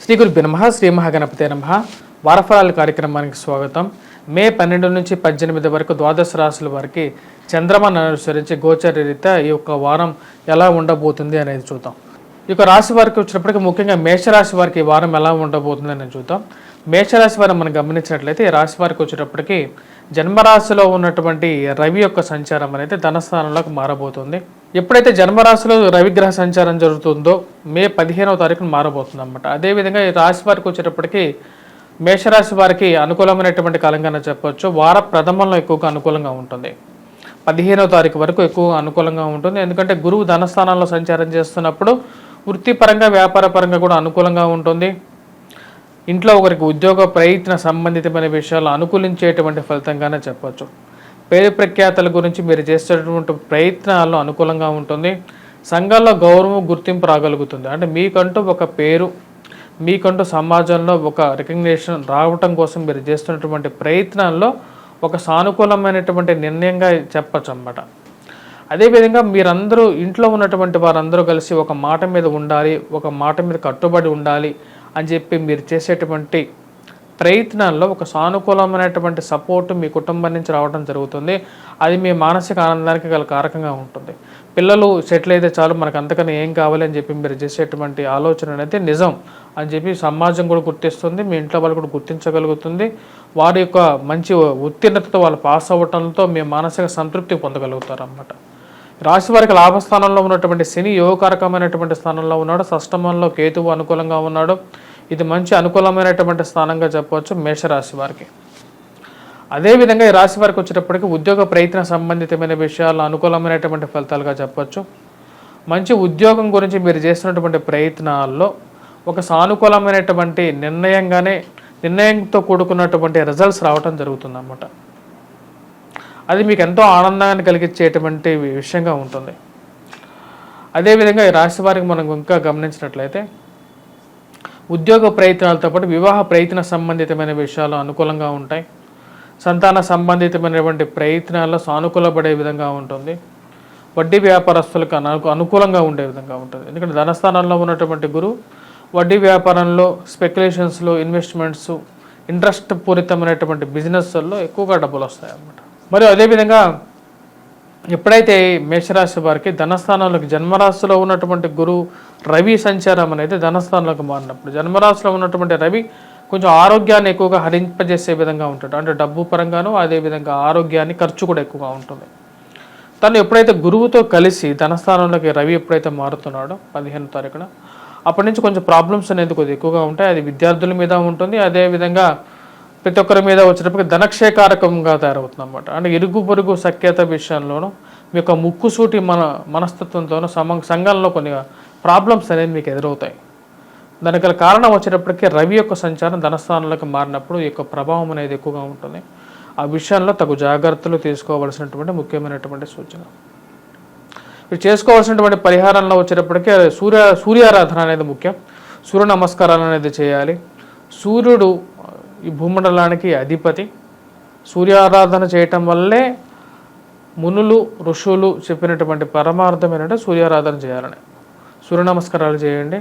శ్రీ గురుభ్యో నమః. శ్రీ మహాగణపతే నమః. వారఫలాల కార్యక్రమానికి స్వాగతం. మే 12 నుంచి 18 వరకు ద్వాదశ రాశుల వారికి చంద్రమాను అనుసరించి గోచర రీత్యా ఈ యొక్క వారం ఎలా ఉండబోతుంది అనేది చూద్దాం. ఈ యొక్క రాశి వారికి వచ్చినప్పటికీ ముఖ్యంగా మేషరాశి వారికి ఈ వారం ఎలా ఉండబోతుంది అనేది చూద్దాం. మేషరాశి వారిని మనం గమనించినట్లయితే ఈ రాశి వారికి వచ్చేటప్పటికి జన్మరాశిలో ఉన్నటువంటి రవి యొక్క సంచారం అనేది ధనస్థానంలోకి మారబోతుంది. ఎప్పుడైతే జన్మరాశిలో రవిగ్రహ సంచారం జరుగుతుందో మే 15వ తారీఖున మారబోతుంది అన్నమాట. అదేవిధంగా ఈ రాశి వారికి వచ్చేటప్పటికి మేషరాశి వారికి అనుకూలమైనటువంటి కాలంగా చెప్పవచ్చు. వార ప్రథమంలో ఎక్కువగా అనుకూలంగా ఉంటుంది. 15వ తారీఖు వరకు ఎక్కువగా అనుకూలంగా ఉంటుంది. ఎందుకంటే గురువు ధనస్థానంలో సంచారం చేస్తున్నప్పుడు వృత్తిపరంగా వ్యాపార పరంగా కూడా అనుకూలంగా ఉంటుంది. ఇంట్లో ఒకరికి ఉద్యోగ ప్రయత్న సంబంధితమైన విషయాలు అనుకూలించేటువంటి ఫలితంగానే చెప్పవచ్చు. పేరు ప్రఖ్యాతల గురించి మీరు చేసేటటువంటి ప్రయత్నాల్లో అనుకూలంగా ఉంటుంది. సంఘాల్లో గౌరవం గుర్తింపు రాగలుగుతుంది. అంటే మీకంటూ ఒక పేరు, మీకంటూ సమాజంలో ఒక రికగ్నిషన్ రావటం కోసం మీరు చేస్తున్నటువంటి ప్రయత్నాల్లో ఒక సానుకూలమైనటువంటి నిర్ణయంగా చెప్పచ్చు అన్నమాట. అదేవిధంగా మీరందరూ ఇంట్లో ఉన్నటువంటి వారందరూ కలిసి ఒక మాట మీద ఉండాలి, ఒక మాట మీద కట్టుబడి ఉండాలి అని చెప్పి మీరు చేసేటువంటి ప్రయత్నాల్లో ఒక సానుకూలమైనటువంటి సపోర్టు మీ కుటుంబం నుంచి రావడం జరుగుతుంది. అది మీ మానసిక ఆనందానికి గల కారకంగా ఉంటుంది. పిల్లలు సెటిల్ అయితే చాలు, మనకు అంతకన్నా ఏం కావాలి అని చెప్పి మీరు చేసేటువంటి ఆలోచన అనేది నిజం అని చెప్పి సమాజం కూడా గుర్తిస్తుంది. మీ ఇంట్లో వాళ్ళు కూడా గుర్తించగలుగుతుంది. వారి యొక్క మంచి ఉత్తీర్ణతతో వాళ్ళు పాస్ అవ్వటంతో మీ మానసిక సంతృప్తి పొందగలుగుతారు అన్నమాట. రాశి వారికి లాభస్థానంలో ఉన్నటువంటి శని యోగకారకమైనటువంటి స్థానంలో ఉన్నాడు. షష్టమంలో కేతువు అనుకూలంగా ఉన్నాడు. ఇది మంచి అనుకూలమైనటువంటి స్థానంగా చెప్పవచ్చు మేషరాశి వారికి. అదేవిధంగా ఈ రాశి వారికి వచ్చేటప్పటికి ఉద్యోగ ప్రయత్న సంబంధితమైన విషయాలు అనుకూలమైనటువంటి ఫలితాలుగా చెప్పవచ్చు. మంచి ఉద్యోగం గురించి మీరు చేస్తున్నటువంటి ప్రయత్నాల్లో ఒక సానుకూలమైనటువంటి నిర్ణయంతో కూడుకున్నటువంటి రిజల్ట్స్ రావడం జరుగుతుంది అన్నమాట. అది మీకు ఎంతో ఆనందాన్ని కలిగించేటువంటి విషయంగా ఉంటుంది. అదేవిధంగా ఈ రాశి వారికి మనం ఇంకా గమనించినట్లయితే ఉద్యోగ ప్రయత్నాలతో పాటు వివాహ ప్రయత్న సంబంధితమైన విషయాలు అనుకూలంగా ఉంటాయి. సంతాన సంబంధితమైనటువంటి ప్రయత్నాల్లో సానుకూలపడే విధంగా ఉంటుంది. వడ్డీ వ్యాపారస్తులకు అనుకూలంగా ఉండే విధంగా ఉంటుంది. ఎందుకంటే ధనస్థానంలో ఉన్నటువంటి గురువు వడ్డీ వ్యాపారంలో, స్పెక్యులేషన్స్లో, ఇన్వెస్ట్మెంట్స్, ఇంట్రెస్ట్ పూరితమైనటువంటి బిజినెస్ల్లో ఎక్కువగా డబ్బులు వస్తాయి అన్నమాట. మరియు అదేవిధంగా ఎప్పుడైతే మేషరాశి వారికి ధనస్థానంలోకి జన్మరాశిలో ఉన్నటువంటి గురువు రవి సంచారం అనేది ధనస్థానంలోకి మారినప్పుడు జన్మరాశిలో ఉన్నటువంటి రవి కొంచెం ఆరోగ్యాన్ని ఎక్కువగా హరింపజేసే విధంగా ఉంటాడు. అంటే డబ్బు పరంగాను, అదేవిధంగా ఆరోగ్యాన్ని ఖర్చు కూడా ఎక్కువగా ఉంటుంది. తను ఎప్పుడైతే గురువుతో కలిసి ధనస్థానంలోకి రవి ఎప్పుడైతే మారుతున్నాడో 15వ తారీఖున అప్పటి నుంచి కొంచెం ప్రాబ్లమ్స్ అనేది కొద్దిగా ఎక్కువగా ఉంటాయి. అది విద్యార్థుల మీద ఉంటుంది. అదేవిధంగా ప్రతి ఒక్కరి మీద వచ్చేటప్పటికి ధనక్షయకారకంగా తయారవుతుంది అన్నమాట. అంటే ఇరుగు పొరుగు సఖ్యత విషయంలోనూ మీ యొక్క ముక్కుసూటి మనస్తత్వంతోనూ సంఘంలో కొన్ని ప్రాబ్లమ్స్ అనేది మీకు ఎదురవుతాయి. దానికి గల కారణం వచ్చేటప్పటికి రవి యొక్క సంచారం ధనస్థానంలోకి మారినప్పుడు ఈ యొక్క ప్రభావం అనేది ఎక్కువగా ఉంటుంది. ఆ విషయంలో తగు జాగ్రత్తలు తీసుకోవాల్సినటువంటి ముఖ్యమైనటువంటి సూచన. మీరు చేసుకోవాల్సినటువంటి పరిహారంలో వచ్చేటప్పటికి సూర్యారాధన అనేది ముఖ్యం. సూర్య నమస్కారాలు అనేది చేయాలి. సూర్యుడు ఈ భూమండలానికి అధిపతి. సూర్యారాధన చేయటం వల్లే మునులు, ఋషులు చెప్పినటువంటి పరమార్థం ఏంటంటే సూర్యారాధన చేయాలని. సూర్య నమస్కారాలు చేయండి.